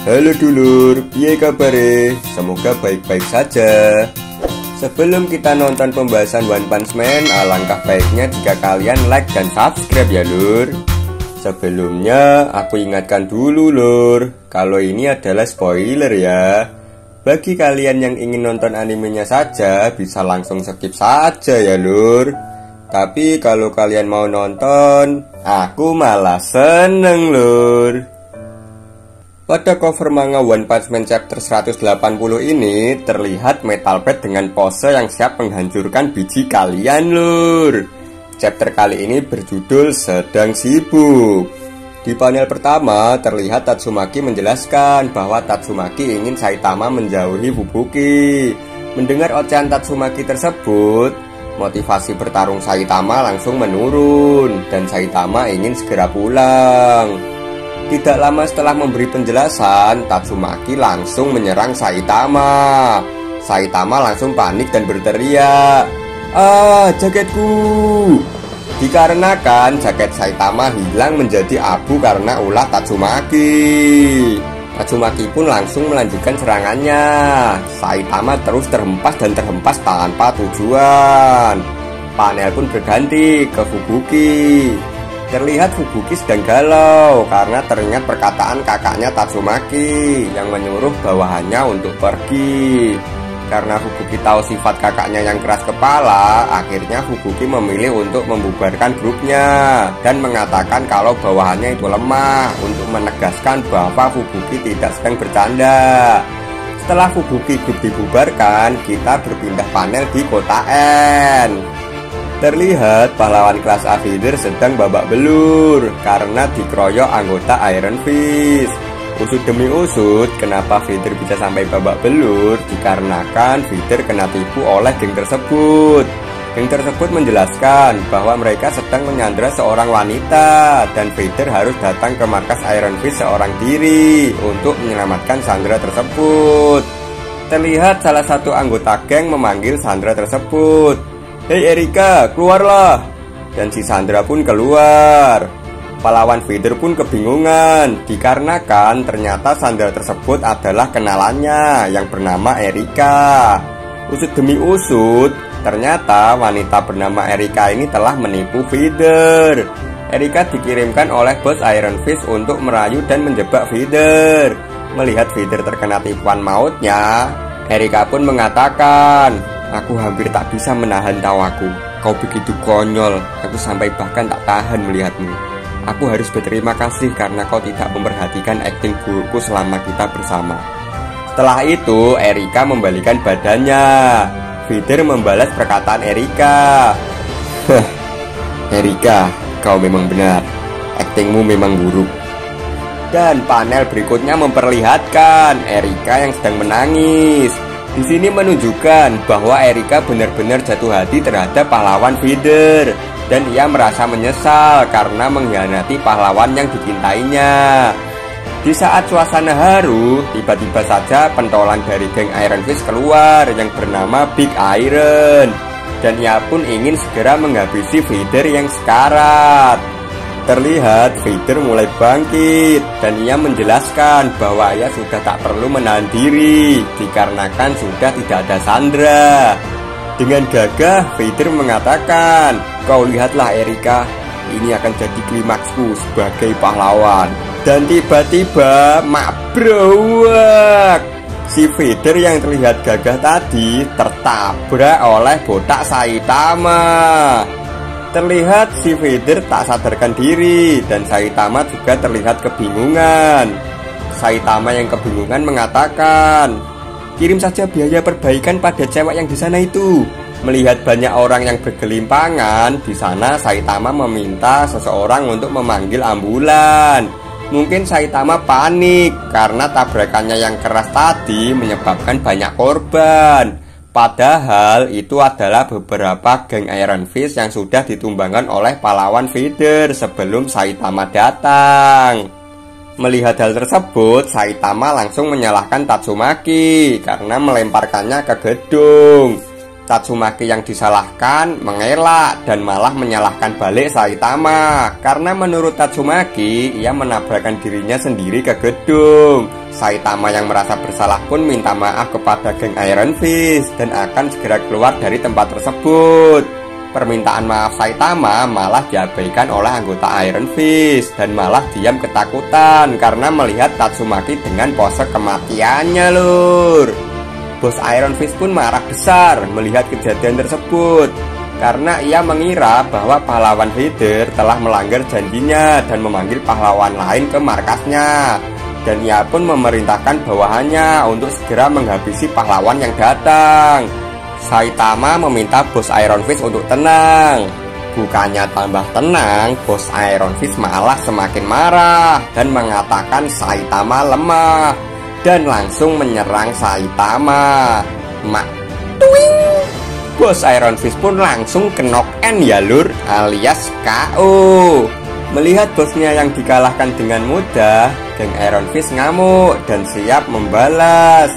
Halo dulur, piye kabare? Semoga baik-baik saja. Sebelum kita nonton pembahasan One Punch Man, alangkah baiknya jika kalian like dan subscribe ya lur. Sebelumnya aku ingatkan dulu lur, kalau ini adalah spoiler ya. Bagi kalian yang ingin nonton animenya saja, bisa langsung skip saja ya lur. Tapi kalau kalian mau nonton, aku malah seneng lur. Pada cover manga One Punch Man chapter 180 ini terlihat Metal Pet dengan pose yang siap menghancurkan biji kalian lur. Chapter kali ini berjudul Sedang Sibuk. Di panel pertama terlihat Tatsumaki menjelaskan bahwa Tatsumaki ingin Saitama menjauhi Fubuki. Mendengar ocehan Tatsumaki tersebut, motivasi bertarung Saitama langsung menurun dan Saitama ingin segera pulang. Tidak lama setelah memberi penjelasan, Tatsumaki langsung menyerang Saitama. Saitama langsung panik dan berteriak, "Ah, jaketku!" Dikarenakan jaket Saitama hilang menjadi abu karena ulah Tatsumaki. Tatsumaki pun langsung melanjutkan serangannya. Saitama terus terhempas dan terhempas tanpa tujuan. Panel pun berganti ke Fubuki. Terlihat Fubuki sedang galau karena teringat perkataan kakaknya Tatsumaki yang menyuruh bawahannya untuk pergi. Karena Fubuki tahu sifat kakaknya yang keras kepala, akhirnya Fubuki memilih untuk membubarkan grupnya dan mengatakan kalau bawahannya itu lemah untuk menegaskan bahwa Fubuki tidak sedang bercanda. Setelah Fubuki grup dibubarkan, kita berpindah panel di kota N. Terlihat pahlawan kelas A Vader sedang babak belur karena dikeroyok anggota Iron Fist. Usut demi usut, kenapa Vader bisa sampai babak belur? Dikarenakan Vader kena tipu oleh geng tersebut. Geng tersebut menjelaskan bahwa mereka sedang menyandra seorang wanita dan Vader harus datang ke markas Iron Fist seorang diri untuk menyelamatkan sandera tersebut. Terlihat salah satu anggota geng memanggil sandera tersebut. "Hei Erika, keluarlah!" Dan si Sandra pun keluar. Pahlawan Vader pun kebingungan dikarenakan ternyata Sandra tersebut adalah kenalannya yang bernama Erika. Usut demi usut, ternyata wanita bernama Erika ini telah menipu Vader. Erika dikirimkan oleh bos Iron Fist untuk merayu dan menjebak Vader. Melihat Vader terkena tipuan mautnya, Erika pun mengatakan, "Aku hampir tak bisa menahan tawaku. Kau begitu konyol, aku sampai bahkan tak tahan melihatmu. Aku harus berterima kasih karena kau tidak memperhatikan akting burukku selama kita bersama." Setelah itu, Erika membalikan badannya. Vader membalas perkataan Erika. "Erika, kau memang benar. Aktingmu memang buruk." Dan panel berikutnya memperlihatkan Erika yang sedang menangis. Di sini menunjukkan bahwa Erika benar-benar jatuh hati terhadap pahlawan Vader dan ia merasa menyesal karena mengkhianati pahlawan yang dicintainya. Di saat suasana haru, tiba-tiba saja pentolan dari geng Iron Fist keluar yang bernama Big Iron dan ia pun ingin segera menghabisi Vader yang sekarat. Terlihat Vader mulai bangkit dan ia menjelaskan bahwa ia sudah tak perlu menahan diri dikarenakan sudah tidak ada Sandra. Dengan gagah Vader mengatakan, "Kau lihatlah Erika, ini akan jadi klimaksku sebagai pahlawan." Dan tiba-tiba mabruak. Si Vader yang terlihat gagah tadi tertabrak oleh botak Saitama. Terlihat si Vader tak sadarkan diri dan Saitama juga terlihat kebingungan. Saitama yang kebingungan mengatakan, "Kirim saja biaya perbaikan pada cewek yang di sana itu." Melihat banyak orang yang bergelimpangan di sana, Saitama meminta seseorang untuk memanggil ambulan. Mungkin Saitama panik karena tabrakannya yang keras tadi menyebabkan banyak korban. Padahal itu adalah beberapa geng Iron Fist yang sudah ditumbangkan oleh pahlawan Vader sebelum Saitama datang. Melihat hal tersebut, Saitama langsung menyalahkan Tatsumaki karena melemparkannya ke gedung. Tatsumaki yang disalahkan mengelak dan malah menyalahkan balik Saitama. Karena menurut Tatsumaki, ia menabrakkan dirinya sendiri ke gedung. Saitama yang merasa bersalah pun minta maaf kepada geng Iron Fist dan akan segera keluar dari tempat tersebut. Permintaan maaf Saitama malah diabaikan oleh anggota Iron Fist dan malah diam ketakutan karena melihat Tatsumaki dengan pose kematiannya, lur. Bos Iron Fist pun marah besar melihat kejadian tersebut karena ia mengira bahwa pahlawan Vader telah melanggar janjinya dan memanggil pahlawan lain ke markasnya. Dan ia pun memerintahkan bawahannya untuk segera menghabisi pahlawan yang datang. Saitama meminta bos Iron Fist untuk tenang. Bukannya tambah tenang, bos Iron Fist malah semakin marah dan mengatakan Saitama lemah dan langsung menyerang Saitama. Tuing! Bos Iron Fist pun langsung ke knock end ya lur, alias KO. Melihat bosnya yang dikalahkan dengan mudah, geng Iron Fist ngamuk dan siap membalas.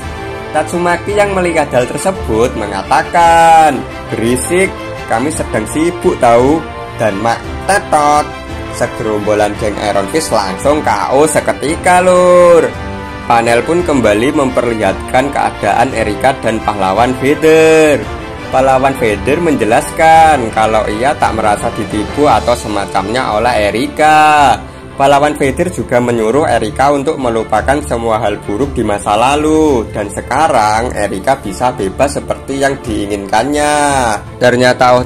Tatsumaki yang melihat hal tersebut mengatakan, "Berisik, kami sedang sibuk tahu." Dan mak tetot, segerombolan geng Iron Fist langsung KO seketika lur. Panel pun kembali memperlihatkan keadaan Erika dan pahlawan Vader. Pahlawan Vader menjelaskan kalau ia tak merasa ditipu atau semacamnya oleh Erika. Pahlawan Vader juga menyuruh Erika untuk melupakan semua hal buruk di masa lalu. Dan sekarang Erika bisa bebas seperti yang diinginkannya. Ternyata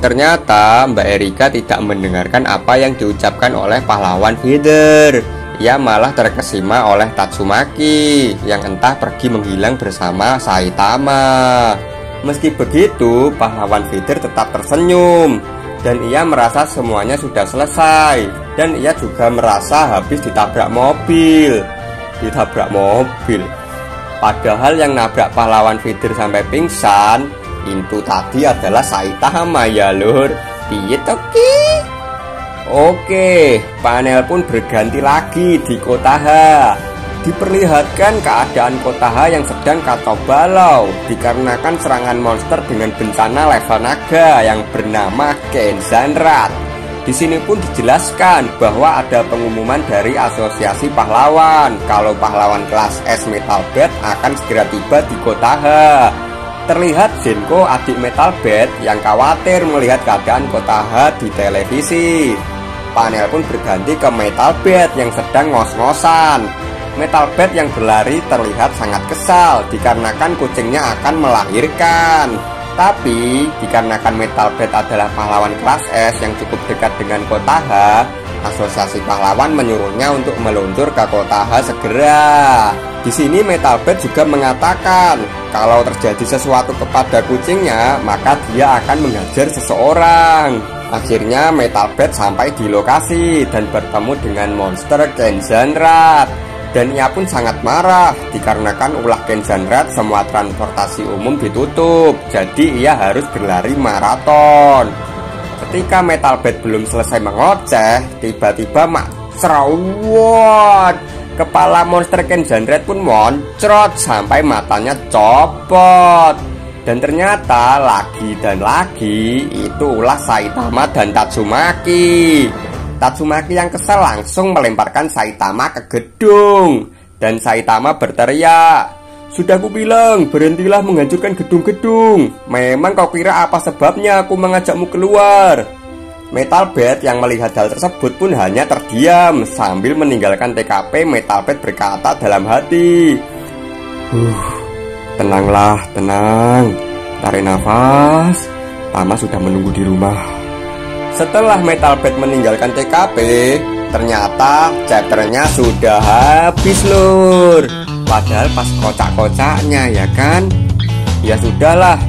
Mbak Erika tidak mendengarkan apa yang diucapkan oleh pahlawan Vader. Ia malah terkesima oleh Tatsumaki yang entah pergi menghilang bersama Saitama. Meski begitu, pahlawan Vader tetap tersenyum dan ia merasa semuanya sudah selesai. Dan ia juga merasa habis ditabrak mobil. Padahal yang nabrak pahlawan Vader sampai pingsan itu tadi adalah Saitama ya lur. Piye toki? Oke, panel pun berganti lagi di kota H. Diperlihatkan keadaan kota H yang sedang kacau balau dikarenakan serangan monster dengan bencana level naga yang bernama Kenzanrat. Di sini pun dijelaskan bahwa ada pengumuman dari asosiasi pahlawan kalau pahlawan kelas S Metal Bat akan segera tiba di kota H. Terlihat Zenko adik Metal Bat yang khawatir melihat keadaan kota H di televisi. Panel pun berganti ke Metal Bat yang sedang ngos-ngosan. Metal Bat yang berlari terlihat sangat kesal dikarenakan kucingnya akan melahirkan. Tapi dikarenakan Metal Bat adalah pahlawan kelas S yang cukup dekat dengan kota H, asosiasi pahlawan menyuruhnya untuk meluncur ke kota H segera. Di sini Metal Bat juga mengatakan kalau terjadi sesuatu kepada kucingnya, maka dia akan menghajar seseorang. Akhirnya Metal Bat sampai di lokasi dan bertemu dengan monster Kenzanrat. Dan ia pun sangat marah dikarenakan ulah Kenzanrat semua transportasi umum ditutup. Jadi ia harus berlari maraton. Ketika Metal Bat belum selesai mengoceh, tiba-tiba cerawat. Kepala monster Kenzanrat pun moncrot sampai matanya copot. Dan ternyata lagi dan lagi itu ulah Saitama dan Tatsumaki. Tatsumaki yang kesal langsung melemparkan Saitama ke gedung. Dan Saitama berteriak, "Sudah aku bilang, berhentilah menghancurkan gedung-gedung. Memang kau kira apa sebabnya aku mengajakmu keluar?" Metal Bat yang melihat hal tersebut pun hanya terdiam sambil meninggalkan TKP. Metal Bat berkata dalam hati, "Tenanglah, tenang. Tarik nafas. Tama sudah menunggu di rumah." Setelah Metal Bat meninggalkan TKP, ternyata chapternya sudah habis lur. Padahal pas kocak-kocaknya ya kan. Ya sudahlah.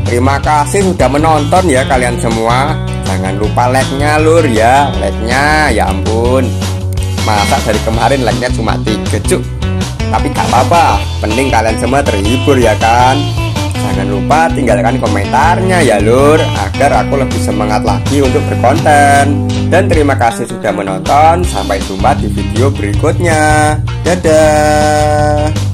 Terima kasih sudah menonton ya kalian semua. Jangan lupa like-nya lur ya. Like-nya ya ampun. Masa dari kemarin like-nya cuma 3 cuk. Tapi gak apa-apa, penting kalian semua terhibur ya kan. Jangan lupa tinggalkan komentarnya ya lur, agar aku lebih semangat lagi untuk berkonten. Dan terima kasih sudah menonton, sampai jumpa di video berikutnya. Dadah.